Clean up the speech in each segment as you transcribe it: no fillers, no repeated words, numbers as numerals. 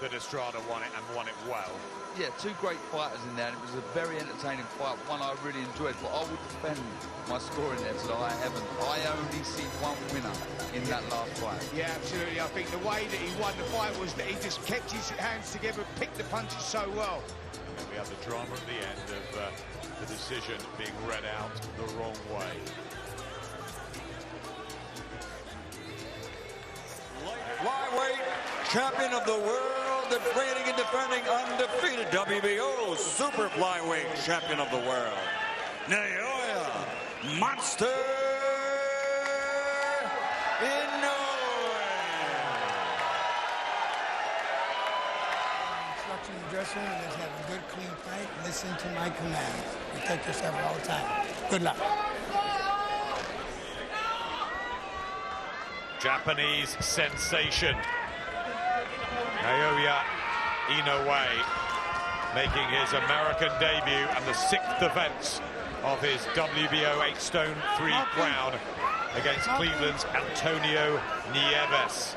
that Estrada won it and won it well. Yeah, two great fighters in there, and it was a very entertaining fight, one I really enjoyed, but I would defend my scoring there, so I haven't. I only see one winner in that last fight. Yeah, absolutely. I think the way that he won the fight was that he just kept his hands together, picked the punches so well. And we have the drama at the end of the decision being read out the wrong way. Flyweight champion of the world, defending and defending undefeated WBO super flyweight champion of the world, Naoya Monster Inoue. Instruction in the dressing room is have a good, clean fight. Listen to my commands. Protect yourself at all times. Good luck. Japanese sensation. Naoya Inoue making his American debut and the 6th defense of his WBO 8-stone 3 crown against Cleveland's Antonio Nieves.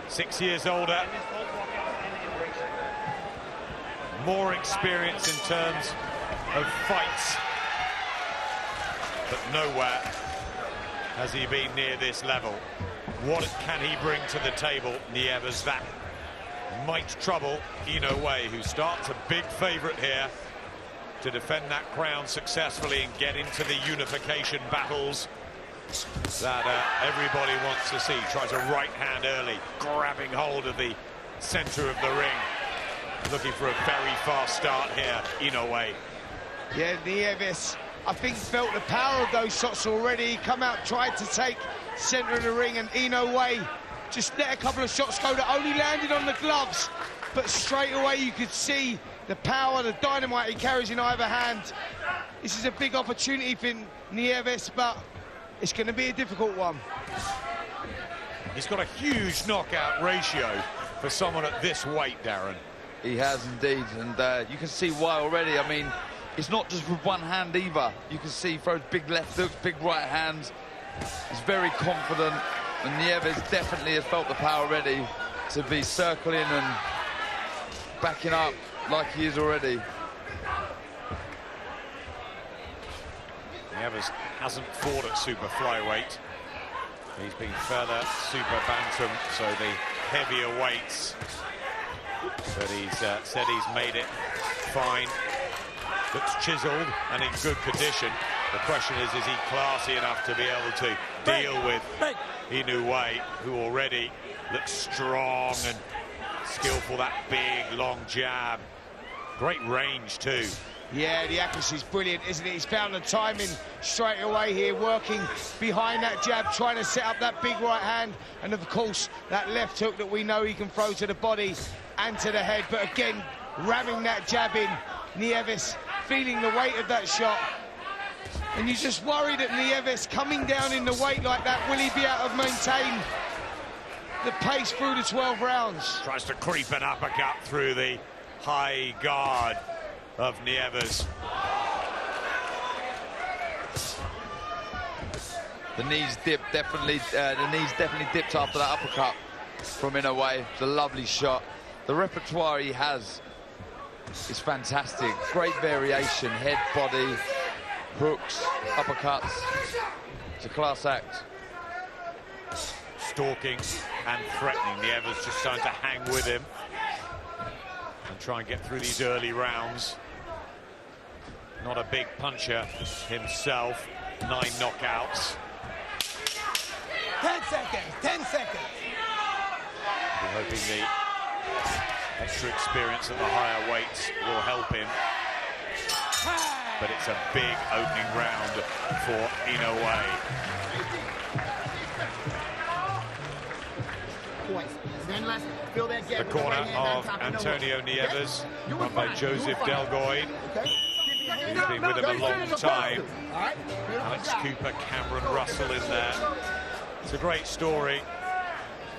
6 years older, more experience in terms of fights, but nowhere has he been near this level. What can he bring to the table, Nieves? That might trouble Inoue, who starts a big favourite here to defend that crown successfully and get into the unification battles that everybody wants to see. Tries a right hand early, grabbing hold of the centre of the ring. Looking for a very fast start here, Inoue. Yeah, Nieves, I think, felt the power of those shots already. Come out, tried to take centre of the ring, and Inoue just let a couple of shots go that only landed on the gloves. But straight away you could see the power, the dynamite he carries in either hand. This is a big opportunity for Nieves, but it's going to be a difficult one. He's got a huge knockout ratio for someone at this weight, Darren. He has indeed, and you can see why already. I mean, it's not just with one hand either. You can see he throws big left hooks, big right hands. He's very confident, and Nieves definitely has felt the power already to be circling and backing up like he is already. Nieves hasn't fought at super flyweight. He's been further super bantam, so the heavier weights. But he's said he's made it fine. Looks chiseled and in good condition. The question is he classy enough to be able to deal with Inoue, who already looks strong and skillful, that big, long jab. Great range, too. Yeah, the accuracy's brilliant, isn't it? He's found the timing straight away here, working behind that jab, trying to set up that big right hand, and, of course, that left hook that we know he can throw to the body and to the head. But, again, ramming that jab in. Nieves feeling the weight of that shot. And you just worry that Nieves, coming down in the weight like that, will he be able to maintain the pace through the 12 rounds? Tries to creep an uppercut through the high guard of Nieves. The knees definitely dipped after that uppercut from Inoue. It's a lovely shot. The repertoire he has is fantastic. Great variation, head, body, hooks, uppercuts. It's a class act. Stalking and threatening. Nieves just trying to hang with him and try and get through these early rounds. Not a big puncher himself. 9 knockouts. 10 seconds, 10 seconds. We're hoping the extra experience at the higher weights will help him. But it's a big opening round for Inoue. The corner of Antonio Nieves, run by Joseph Delgoid. He's been with him a long time. Alex Cooper, Cameron Russell in there. It's a great story.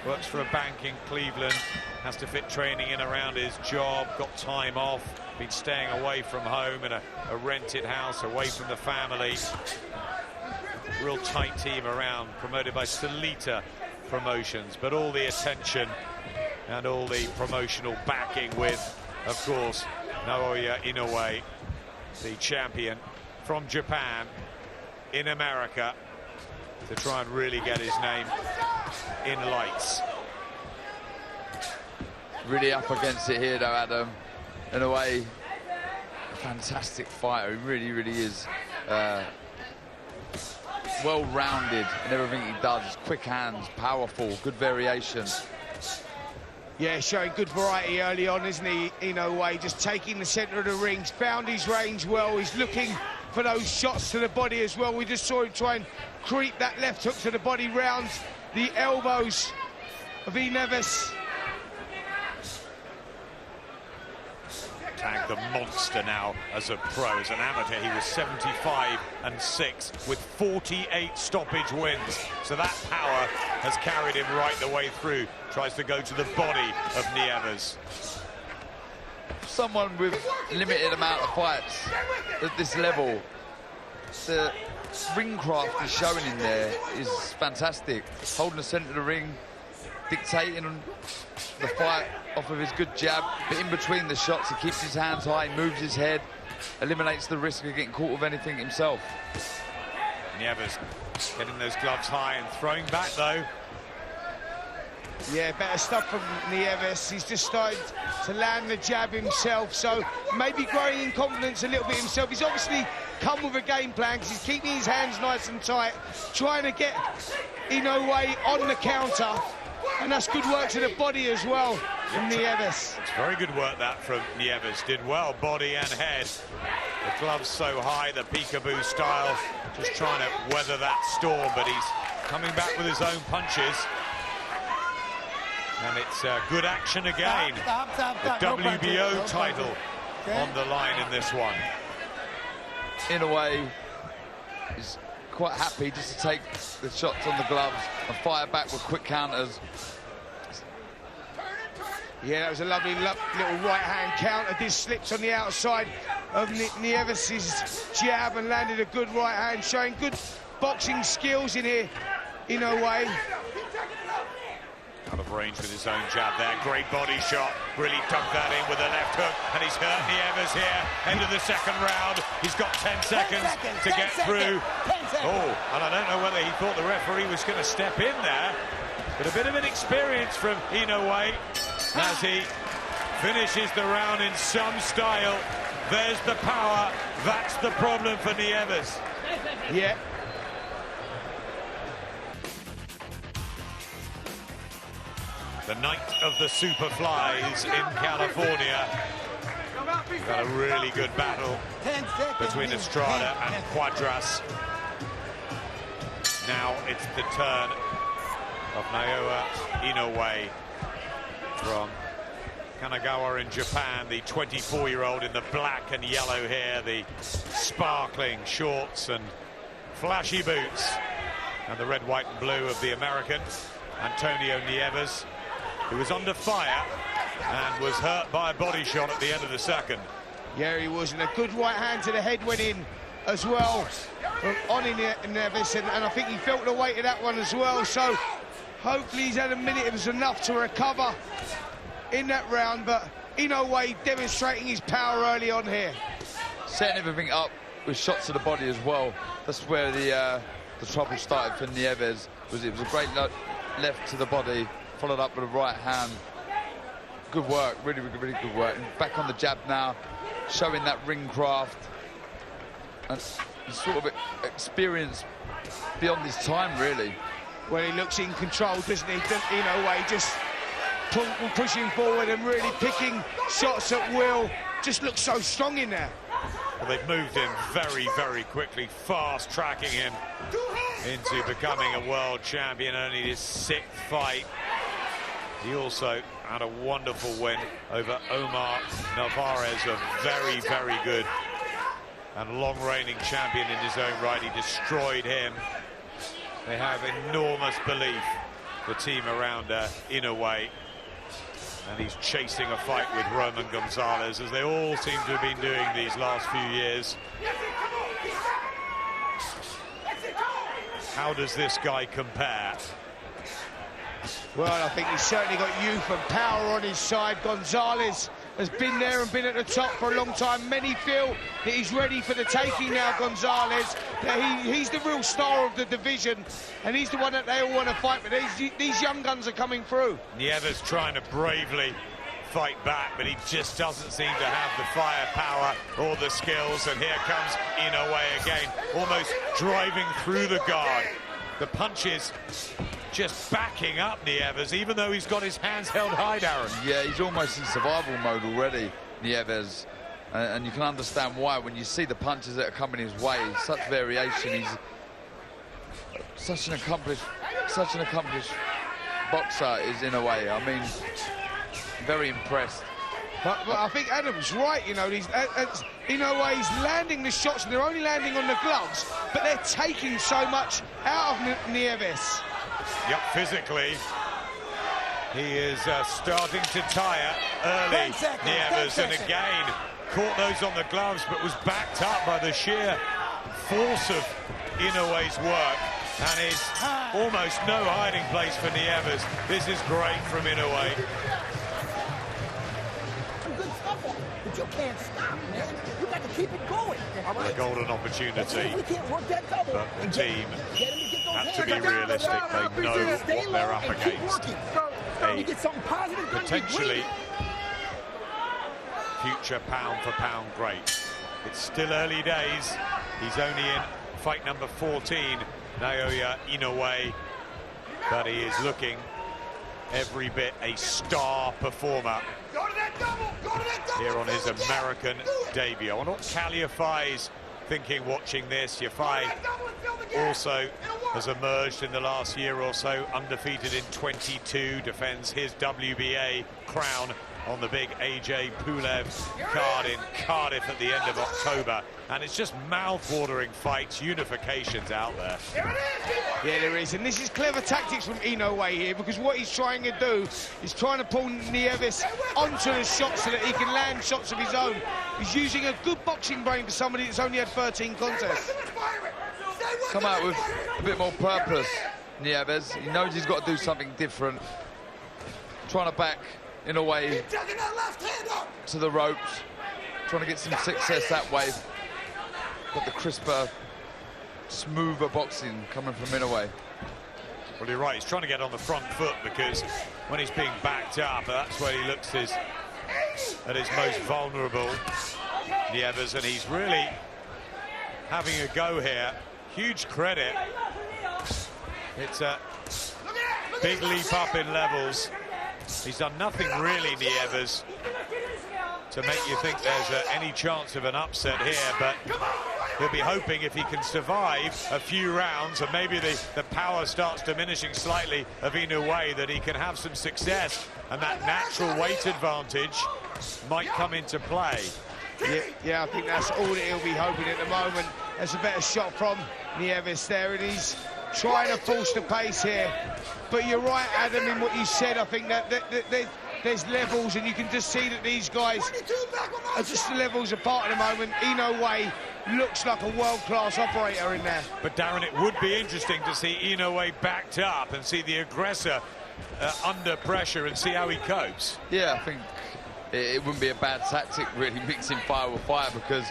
Works for a bank in Cleveland, has to fit training in around his job, got time off, been staying away from home in a rented house, away from the family. Real tight team around, promoted by Solita Promotions, but all the attention and all the promotional backing with, of course, Naoya Inoue, the champion from Japan in America, to try and really get his name in lights. Really up against it here, though, Adam. In a way, a fantastic fighter. He really, really is well-rounded in everything he does. Quick hands, powerful, good variation. Yeah, showing good variety early on, isn't he, Inoue? Just taking the centre of the ring, found his range well. He's looking for those shots to the body as well. We just saw him try and creep that left hook to the body, round the elbows of Nieves. Tag the monster now as a pro. As an amateur, he was 75-6 with 48 stoppage wins. So that power has carried him right the way through. Tries to go to the body of Nieves. Someone with limited amount of fights at this level, the ring craft is showing in there is fantastic. Holding the centre of the ring, dictating the fight off of his good jab, but in between the shots he keeps his hands high, moves his head, eliminates the risk of getting caught with anything himself. Nieves getting those gloves high and throwing back though. Yeah, better stuff from Nieves. He's just started to land the jab himself, so maybe growing in confidence a little bit himself. He's obviously come with a game plan because he's keeping his hands nice and tight, trying to get Inoue on the counter, and that's good work to the body as well from Nieves. It's very good work that from Nieves. Did well, body and head. The gloves so high, the peekaboo style, just trying to weather that storm, but he's coming back with his own punches. And it's good action again. The WBO title on the line in this one. Inoue is quite happy just to take the shots on the gloves and fire back with quick counters. Yeah, that was a lovely little right-hand counter. This slips on the outside of Nieves' jab and landed a good right hand, showing good boxing skills in here, Inoue. Out of range with his own jab there. Great body shot. Really dug that in with a left hook. And he's hurt Nieves here. End of the second round. He's got 10 seconds to get through. Oh, and I don't know whether he thought the referee was going to step in there. But a bit of an experience from Inoue as he finishes the round in some style. There's the power. That's the problem for Nieves. Yeah. The night of the Superflies in California. We've got a really good battle between Estrada and Quadras. Now it's the turn of Naoya Inoue from Kanagawa in Japan, the 24-year-old in the black and yellow hair, the sparkling shorts and flashy boots, and the red, white and blue of the American, Antonio Nieves, who was under fire and was hurt by a body shot at the end of the second. Yeah, he was, and a good right hand to the head went in as well on Nieves, and I think he felt the weight of that one as well, so hopefully he's had a minute. It was enough to recover in that round, but Inoue demonstrating his power early on here. Setting everything up with shots to the body as well. That's where the trouble started for Nieves. It was a great left to the body, followed up with a right hand. Good work, really, really, really good work. And back on the jab now, showing that ring craft. And sort of experience beyond his time, really. Well, he looks in control, doesn't he? Inoue just pushing forward and really picking shots at will. Just looks so strong in there. Well, they've moved him very, very quickly, fast-tracking him into becoming a world champion, only his 6th fight. He also had a wonderful win over Omar Narvaez, a very, very good and long-reigning champion in his own right. He destroyed him. They have enormous belief, the team around Inoue, and he's chasing a fight with Roman Gonzalez, as they all seem to have been doing these last few years. How does this guy compare? Well, I think he's certainly got youth and power on his side. Gonzalez has been there and been at the top for a long time. Many feel that he's ready for the taking now, Gonzalez. That he's the real star of the division, and he's the one that they all want to fight, but these young guns are coming through. Nieves trying to bravely fight back, but he just doesn't seem to have the firepower or the skills, and here comes Inoue again, almost driving through the guard. The punches just backing up Nieves, even though he's got his hands held high, Darren. Yeah, he's almost in survival mode already, Nieves. And you can understand why when you see the punches that are coming his way. Such variation. He's such an accomplished boxer is Inoue. I mean, very impressed. But I think Adam's right, you know, Inoue's landing the shots, and they're only landing on the gloves, but they're taking so much out of Nieves. Yep, physically, he is starting to tire early, Nieves, and again, caught those on the gloves, but was backed up by the sheer force of Inoue's work, and is almost no hiding place for Nieves. This is great from Inoue. But you can't stop, man. You got to keep it going. All right? A golden opportunity, We can't work that double. but the team have to be hands. realistic. They know what they're up against. You get something positive, Potentially future pound-for-pound great. It's still early days. He's only in fight number 14, Naoya Inoue, but he is looking every bit a star performer here on his American debut. I wonder what Cal Yafai's thinking watching this. Yafai also has emerged in the last year or so, undefeated in 22, defends his WBA crown on the big AJ Pulev card in Cardiff at the end of October. And it's just mouth-watering fights, unifications out there. Yeah, there is, and this is clever tactics from Inoue here, because what he's trying to do is trying to pull Nieves onto the shot so that he can land shots of his own. He's using a good boxing brain for somebody that's only had 13 contests. Come out with a bit more purpose, Nieves. He knows he's got to do something different. Trying to back Inoue to the ropes, trying to get some success that way. Got the crisper, smoother boxing coming from Inoue. Well, you're right, he's trying to get on the front foot, because when he's being backed up, that's where he looks at his most vulnerable, Nieves, and he's really having a go here. Huge credit. It's a big leap up in levels. He's done nothing really, Nieves, to make you think there's any chance of an upset here, but he'll be hoping if he can survive a few rounds, and maybe the power starts diminishing slightly of Inoue, that he can have some success, and that natural weight advantage might come into play. Yeah, I think that's all that he'll be hoping at the moment. That's a better shot from Nieves there, and he's trying to force the pace here. But you're right, Adam, in what you said. I think that there's levels, and you can just see that these guys are just levels apart at the moment. Inoue looks like a world-class operator in there. But Darren, it would be interesting to see Inoue backed up and see the aggressor under pressure and see how he copes. Yeah, I think it wouldn't be a bad tactic, really, mixing fire with fire, because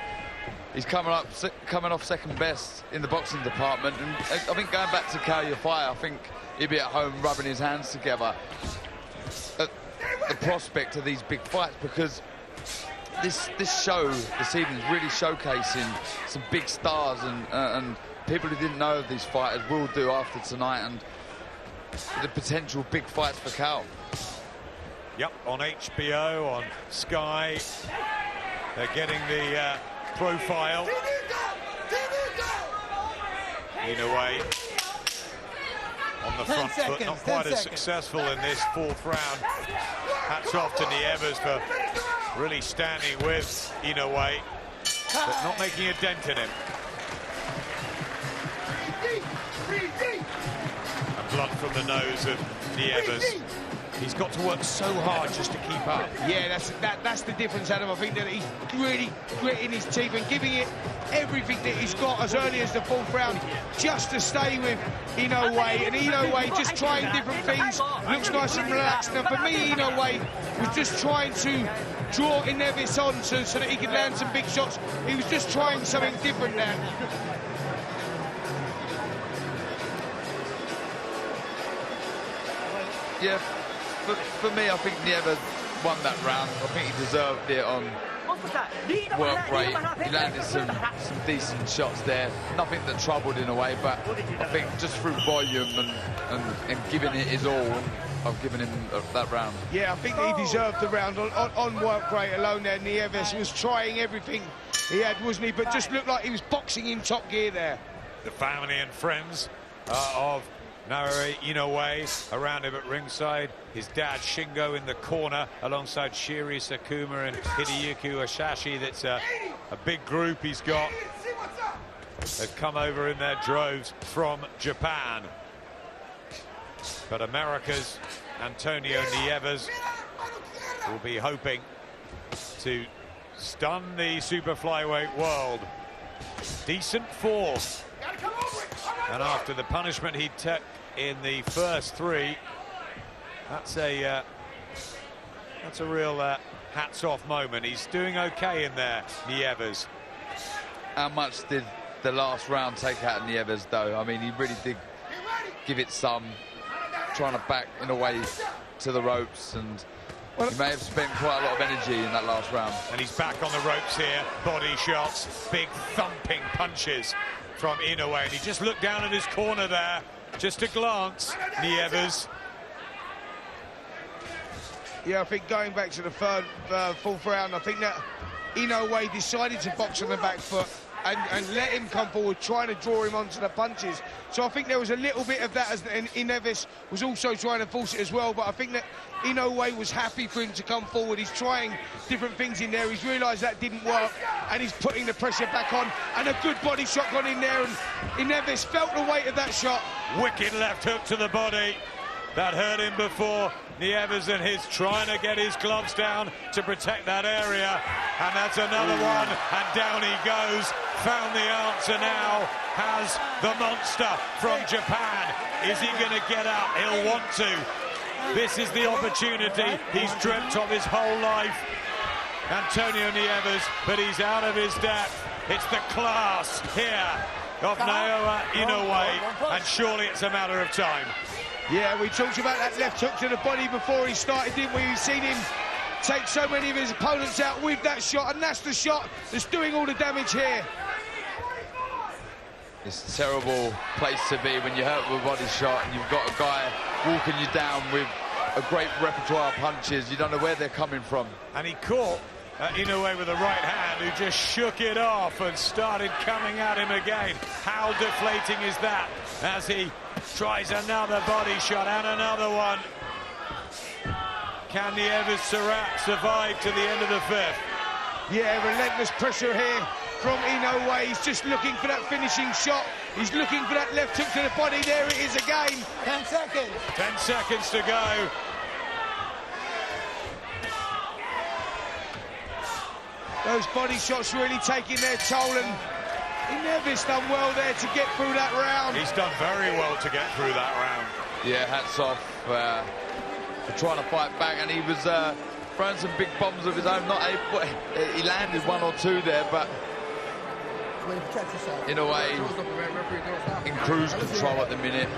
he's coming off second best in the boxing department, and I think going back to Cal Yafai, I think he'd be at home rubbing his hands together at the prospect of these big fights, because this show this evening is really showcasing some big stars, and people who didn't know of these fighters will do after tonight, and the potential big fights for Cal. Yep, on HBO, on Sky, they're getting the profile. Inoue on the front foot, not quite as successful in this fourth round. Hats off to Nieves for really standing with Inoue, but not making a dent in him. And blood from the nose of Nieves. He's got to work so hard just to keep up. Yeah, that's the difference, Adam. I think that he's really gritting his teeth and giving it everything that he's got as early as the 4th round, just to stay with Inoue. And Inoue just trying different things, looks nice and relaxed. And for me, Inoue was just trying to draw Nieves on so that he could land some big shots. He was just trying something different there. Yeah, for me, I think Nieves won that round. I think he deserved it on work rate. He landed some decent shots there. Nothing that troubled in a way, but I think just through volume and giving it his all, I've given him that round. Yeah, I think he deserved the round on work rate alone there. Nieves was trying everything he had, wasn't he? But just looked like he was boxing in top gear there. The family and friends of Naoya Inoue around him at ringside. His dad Shingo in the corner alongside Shiri Sakuma and Hideyuki Ashashi. That's a big group he's got. They've come over in their droves from Japan. But America's Antonio Nieves will be hoping to stun the super flyweight world. Decent force. And after the punishment he took in the first 3, that's a real hats off moment. He's doing okay in there, Nieves. How much did the last round take out of Nieves, though? I mean, he really did give it some, trying to back in a way to the ropes, and he may have spent quite a lot of energy in that last round. And he's back on the ropes here. Body shots, big thumping punches from Inoue, and he just looked down at his corner there, just a glance, Nieves. Yeah, I think going back to the 4th round, I think that Inoue decided to box on the back foot and let him come forward, trying to draw him onto the punches. So I think there was a little bit of that, and Nieves was also trying to force it as well, but I think that Inoue was happy for him to come forward. He's trying different things in there. He's realised that didn't work, and he's putting the pressure back on, and a good body shot gone in there, and Nieves felt the weight of that shot. Wicked left hook to the body. That hurt him before. Nieves and his trying to get his gloves down to protect that area. And that's another one. And down he goes. Found the answer now. Has the monster from Japan. Is he going to get out? He'll want to. This is the opportunity he's dreamt of his whole life. Antonio Nieves, but he's out of his depth. It's the class here of Naoya Inoue. And surely it's a matter of time. Yeah, we talked about that left hook to the body before he started, didn't we? We've seen him take so many of his opponents out with that shot, and that's the shot that's doing all the damage here. It's a terrible place to be when you're hurt with a body shot and you've got a guy walking you down with a great repertoire of punches. You don't know where they're coming from. And he caught Inoue with a right hand, who just shook it off and started coming at him again. How deflating is that as he tries another body shot and another one. Can Nieves survive to the end of the 5th? Yeah, relentless pressure here from Inoue. He's just looking for that finishing shot. He's looking for that left hook to the body. There it is again. 10 seconds. 10 seconds to go. Those body shots really taking their toll, and Nieves done well there to get through that round. He's done very well to get through that round. Yeah, hats off for trying to fight back, and he was throwing some big bombs of his own. He landed 1 or 2 there, but in a way, in cruise control at the minute.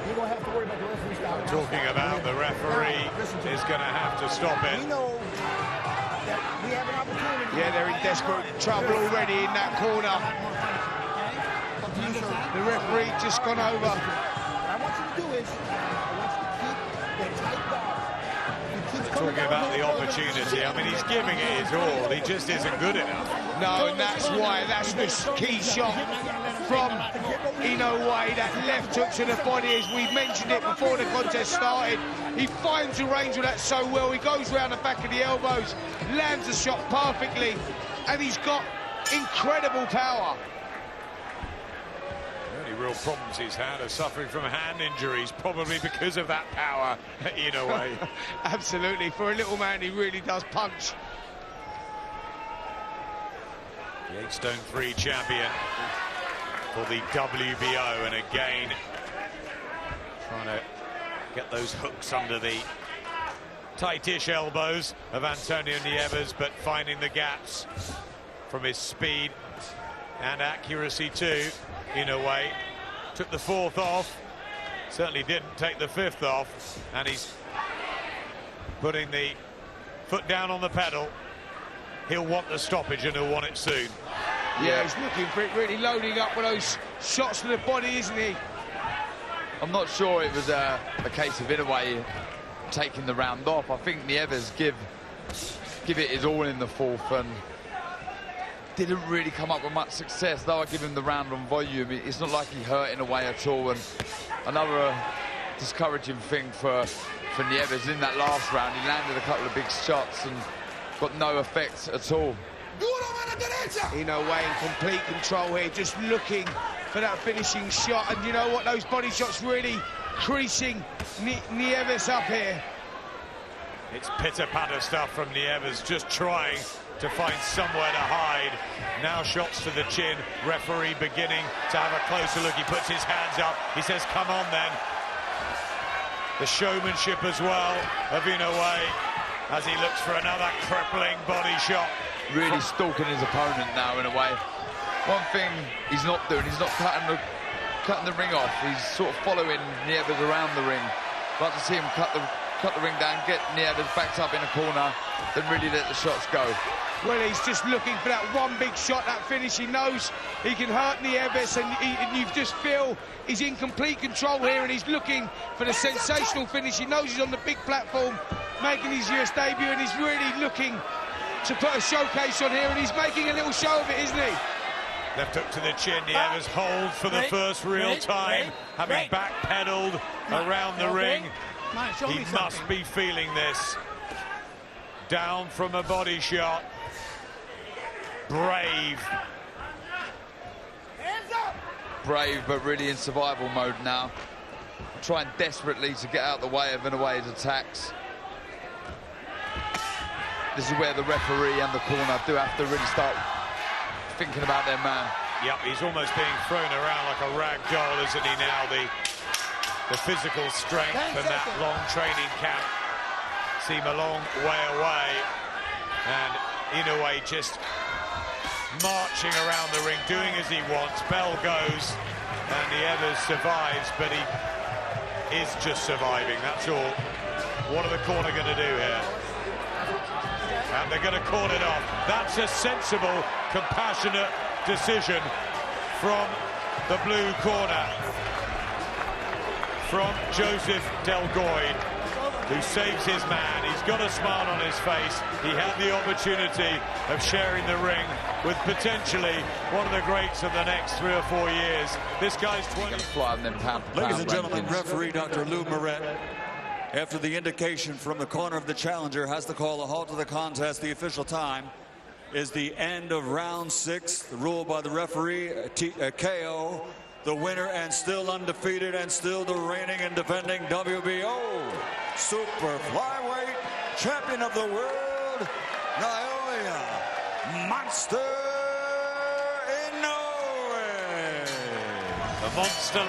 You don't have to worry about the referee style. Talking about the referee is going to have to stop it. We know that we have an opportunity. Yeah, they're in desperate trouble already in that corner. The referee just gone over. What I want you to do is, I want you to keep the tight guard. Talking about the opportunity, I mean, he's giving it his all. He just isn't good enough. No, and that's why, that's the key shot from Inoue, that left hook to the body, as we mentioned it before the contest started. He finds the range of that so well. He goes round the back of the elbows, lands the shot perfectly, and he's got incredible power. He only real problems he's had are suffering from hand injuries, probably because of that power, Inoue. Absolutely. For a little man, he really does punch. The 8 stone 3 champion for the WBO, and again trying to get those hooks under the tightish elbows of Antonio Nieves, but finding the gaps from his speed and accuracy too. Inoue took the 4th off, certainly didn't take the 5th off, and he's putting the foot down on the pedal. He'll want the stoppage, and he'll want it soon. Yeah, he's looking for it, really loading up with those shots to the body, isn't he? I'm not sure it was a case of Inoue taking the round off. I think Nieves give it his all in the 4th and didn't really come up with much success. Though I give him the round on volume, it's not like he hurt Inoue at all. And another discouraging thing for Nieves, in that last round, he landed a couple of big shots and got no effect at all. Inoue in complete control here, just looking for that finishing shot. And you know what? Those body shots really creasing Nieves up here. It's pitter-patter stuff from Nieves, just trying to find somewhere to hide. Now shots to the chin. Referee beginning to have a closer look. He puts his hands up. He says, come on then. The showmanship as well of Inoue as he looks for another crippling body shot. Really stalking his opponent now, in a way. One thing he's not doing, he's not cutting the ring off. He's sort of following Nieves around the ring. I'd like to see him cut the ring down, get Nieves backed up in a corner, then really let the shots go. Well, he's just looking for that one big shot, that finish. He knows he can hurt Nieves, and you just feel he's in complete control here, and he's looking for the sensational finish. He knows he's on the big platform, making his US debut, and he's really looking to put a showcase on here, and he's making a little show of it, isn't he? Left hook to the chin. Nieves holds for the first real time, having backpedaled around the ring. He must be feeling this. Down from a body shot. Brave. Brave, but really in survival mode now. Trying desperately to get out the way of Inoue's attacks. This is where the referee and the corner do have to really start thinking about their man. Yep, he's almost being thrown around like a rag doll, isn't he now? The physical strength and that long training camp seem a long way away. And Inoue just marching around the ring, doing as he wants. Bell goes, and Nieves survives, but he is just surviving, that's all. What are the corner going to do here? And they're going to call it off. That's a sensible, compassionate decision from the blue corner. From Joseph Delgoid, who saves his man. He's got a smile on his face. He had the opportunity of sharing the ring with potentially one of the greats of the next 3 or 4 years. This guy's 20. Ladies and gentlemen, referee Dr. Lou Moret, after the indication from the corner of the challenger, has to call a halt to the contest. The official time is the end of round 6. The rule by the referee, KO. The winner and still undefeated and still the reigning and defending WBO Super Flyweight Champion of the World, Naoya Monster Inoue. The monster